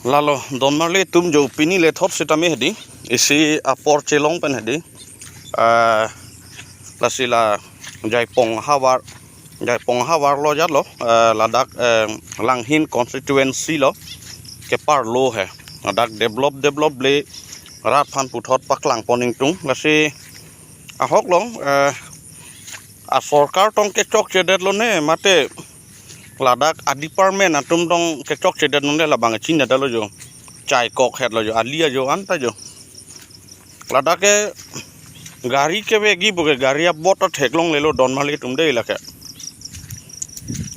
Lalo Don Marley tum jo pini le thot sita me hedi isi apor chelong pen hedi la sila Jaipong Hawar lo jat lo Ladakh Langhin constituency lo ke par lo hai Ladakh develop le rat phan puthot paklang poning tung la si ahok lo a sarkar tong ke chok chedet lo ne mate Ladakh a department atum dong ke chok chedet non le labang chin da lo jo chai kok het lo jo alia jo anta jo Ladakh ke gari ke begi boge gari bot theklong lelo Don Marley tum de ilake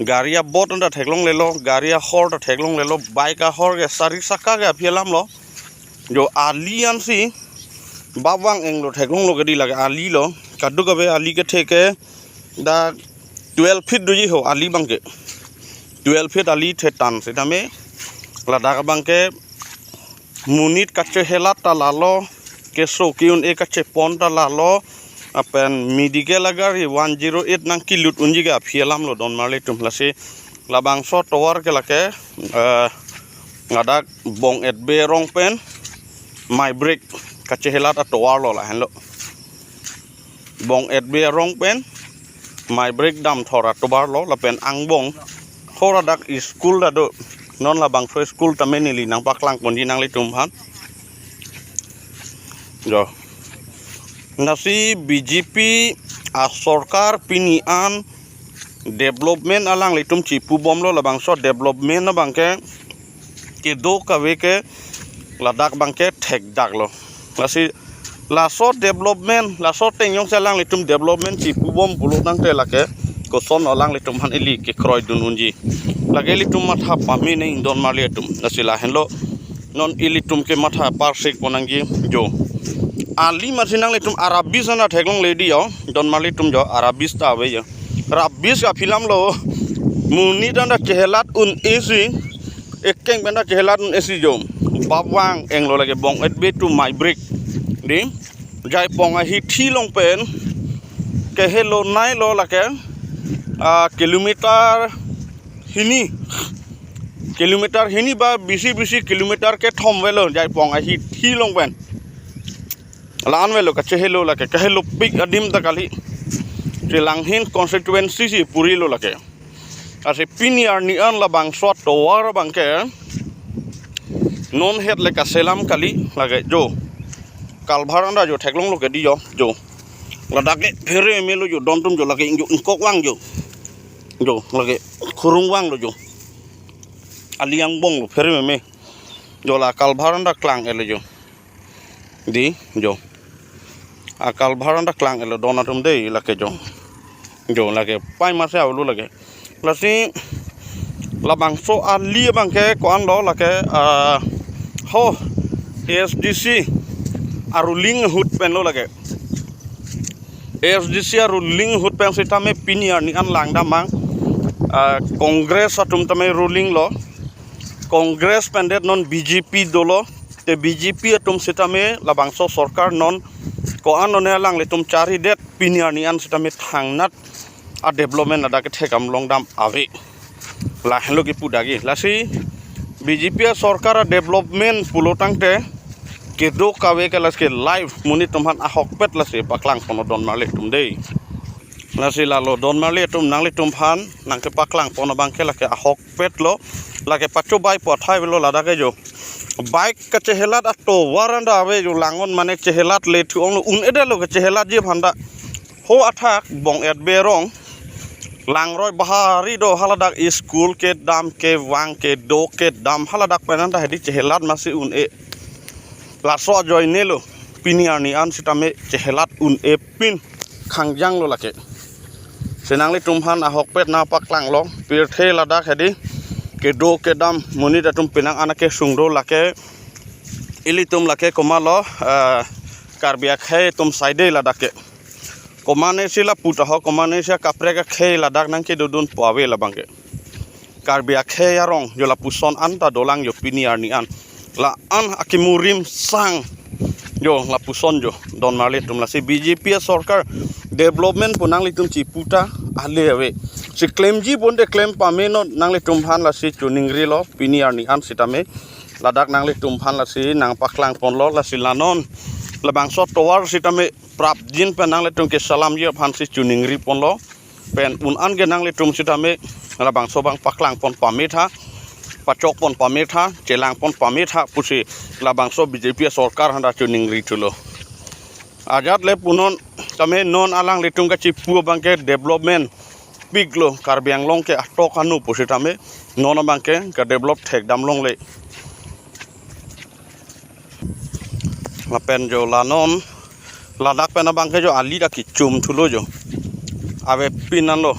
gari bot nda theklong lelo gari hor theklong lelo bike hor ge sari saka ge phelam lo jo alian si babang englo theklong lo gedi lage ali lo kaddu gabe ali ke theke da 12 feet doji ho ali bangke 12 feet ali thetan setame Ladakh bangke munit kache helat ta lalo ke sokiun e kache ponta lalo apen medical agari 108 nang kilut unjiga phelam lo Don Marley tum lase labang so tower ke lake ngadak bong et be rong pen my break kache helat a tower lo la hen lo bong et be rong pen my break dam thora tobar lo la pen angbong thora dak school da do non labang so school tamenili nang paklang ponji nang le tum han jo nasi BJP a sarkar pinian development alang litum chipu bom lo labang so development na bangke ke do kawe ke Ladakh bangke thek dak lo nasi la so development la so tengyong salang litum development chipu bom bulo nang te lake ko son alang litum han eli ke kroy dun unji lage litum matha pami nei Don Marley tum nasi la henlo non ilitum ke matha parsek ponangi jo Ali marsinang le tum Arabis na theklong lady yo Don Marley tum jo Arabis ta we yo Arabis ka filam lo muni dan da chehelat un esi ekeng benda chehelat un esi jo babwang englo lage bong et be to my break di Jaipong a hi thilong pen ke hello nai lo lake kilometer hini ba bisi kilometer ke thomwelo Jaipong a hi thilong pen lan velo ka chehelo lake kahelo big adim ta kali Langhin constituency si purilo lake ase piniar ni an labang shot tower bangke non het le ka selam kali lage jo kalbharanda jo theklong lo ke di jo Ladakh phere melo jo dontum jo lage jo kok wang jo lage khurung wang lo jo aliang bong lo phere me jo la kalbharanda klang ele jo di jo akal bharanda klang elo donatum de lake jo lake pai mase awlu lake lasi labang so ali bangke ko an lo lake ho SDC aruling hut pen lo lake SDC aruling hut pen sitame piniar ni an langda mang congress atum tame ruling lo congress pendet non BJP dolo te BJP atum sitame labang so sarkar non ko anon lang letum cari det piniar ni an sitame thangnat a development ada ke thekam longdam ave la helo ki pudagi lasi BJP sarkar development pulotang te ke do kawe ke laske live muni tumhan ahok pet lasi paklang pono Don Marley tum dei lasi lalo Don Marley tum nang le tum phan nang ke paklang pono bangke lake ahok pet lo lake pacho bai pothai lo Ladakh jo bike ka chehelat ato waranda ave jo langon mane chehelat le thu ong un edelo ka chehelat je phanda ho athak bong et berong langroi bahari do Haladak school ke dam ke wang ke do ke dam Haladak penanda hedi chehelat masi un e laso joy nelo piniar ni an sitame chehelat un e pin khangjang lo lake senang le tumhan ahok pet na paklang lo pirthe Ladakh hedi ke do ke dam muni datum pinang anake sungro lake ilitum lake komalo karbia khe tum saide Ladakh komane sila puta ho komane sia kapre ka khe Ladakh nang ke dodun pawe labangke karbia khe yarong yo la puson anta dolang yo piniar ni an la an akimurim sang yo la puson jo Don Marley tum la si BJP sarkar development punang litum chiputa ale ave si claim ji bonde claim pame no nang le tumphan la si chuningri lo piniar ni an sitame ladak nang le tumphan la si nang paklang pon lo la si lanon labang so towar sitame prap jin pe nang le tum ke salam ye phan si chuningri pon lo pen un an ge nang le tum sitame labang so bang paklang pon pame tha pachok pon pame tha chelang pon pame tha pusi labang so BJP sarkar handa chuningri tulo ajat le punon tame non alang le tum ka chi pu bang ke development big lo karbiang long ke atok anu positame non bang ke ka develop thek dam long le la pen jo lanon ladak pen bang ke jo ali da ki chum thulo jo ave pinan lo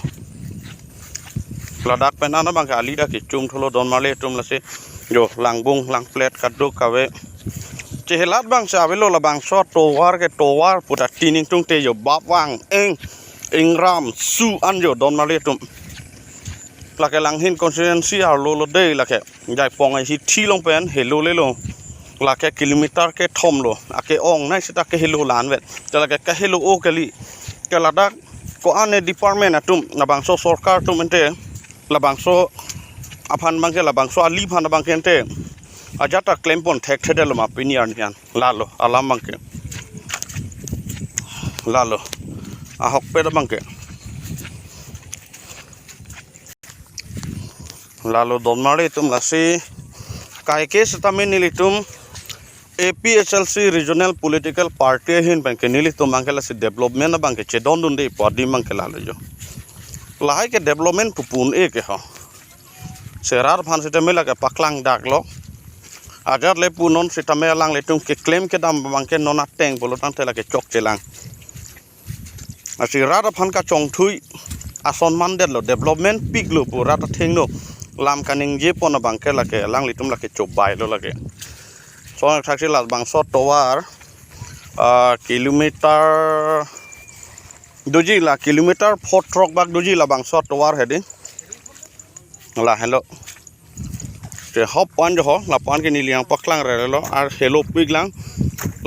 ladak pen na bang ke ali da ki chum thulo don male tum la se jo langbung lang plate kaduk kawe chehelat bang sa ave lo la bang so towar puta tining tung te jo bap wang Ingram su anjo don maletum lake lang hin constituency har lo de lake jai pong ai hi thi long pen hello le lo lake kilometer ke thom lo ake ong nai sita ke hello lan vet lake ka hello o kali ke ladak ko ane department atum labang so sarkar tum ente labang so aphan bangke labang so ali phan bangke ente ajata claim pon thek thede lo ma piniar nian lalo alam bangke lalo ahok pe bangke lalu donmare tum lasi kai ke setame nilitum APHLC regional political party hin bangke nilitum bangke lasi development bangke chedon dunde podi bangke lalu jo lahai ke development pupun e ke ha serar phan setame la ke paklang dak lo ajar le punon setame lang le tum ke claim ke dam bangke nona teng bolotang te la ke chok chelang asi rada phan ka chong thui ason mandel lo development pig lo pura ta theng no lam kaning je pon bangke la ke lang litum la ke chobai lo la ke so thaksi la bang so towar kilometer doji la kilometer 4 trok bak doji la bang so towar hedi la hello ke hop pan jo la pan ke ni liang paklang re lo ar hello piglang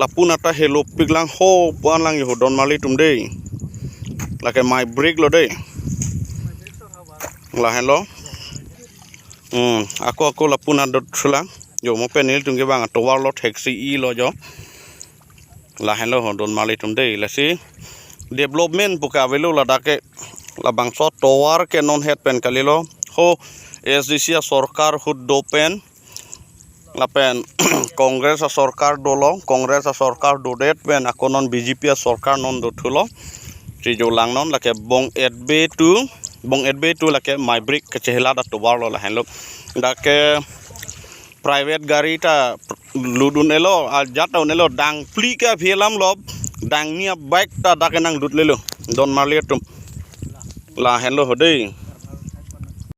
la punata hello piglang ho pan lang yo don mali tum dei lake my break lo dei la hello ako la puna dot thula yo mo penil tungge bang towar lo taxi e lo jo la hello don mali tum dei la si development buka velo la dake la bang so towar ke non het pen kalilo ho SDC sarkar hud do pen la pen congress sarkar dolo congress sarkar do det pen akonon BJP sarkar non do thulo jo lang non lake bong edbe tu lake my brick ke chehla da towar lo la hello dake private gari ta ludun elo a jata nelo dang pli ka phelam lob dang nia bike ta dake nang lut lelo don marle tum la hello hodei